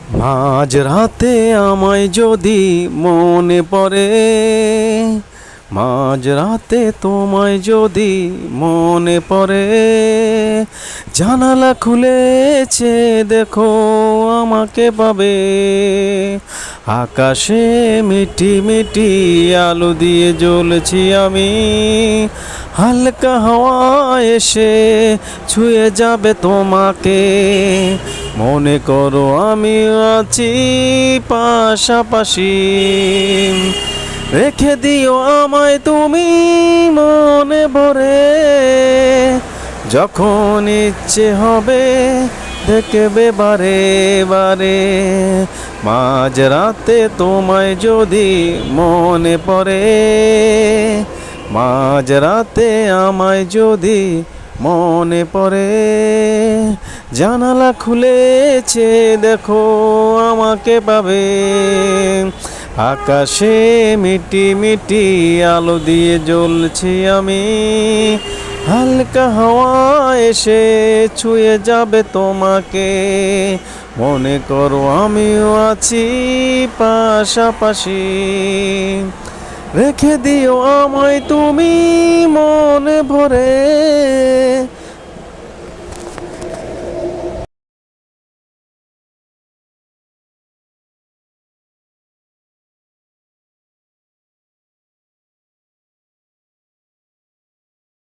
মাঝ রাতে আমায় যদি মনে পড়ে, মাঝ রাতে তোমায় যদি মনে পড়ে, জানালা খুলেছে দেখো আমাকে পাবে। আকাশে মিটি মিটি আলো দিয়ে জ্বলছি আমি, হালকা হাওয়া এসে ছুঁয়ে যাবে তোমাকে। মনে করো আমি আছি পাশাপাশি, রেখে দিও আমায় তুমি মনে ভরে। যখন ইচ্ছে হবে দেখবে বারে বারে, মাঝ রাতে তোমায় যদি মনে পড়ে, মাঝ রাতে আমায় যদি মনে পড়ে, জানালা খুলেছে দেখো আমাকে পাবে। আকাশে মিটি মিটি আলো দিয়ে জ্বলছি আমি, হালকা হাওয়া এসে ছুঁয়ে যাবে তোমাকে। মনে করো আমিও আছি পাশাপাশি, রেখে দিও আমায় তুমি মনে ভরে।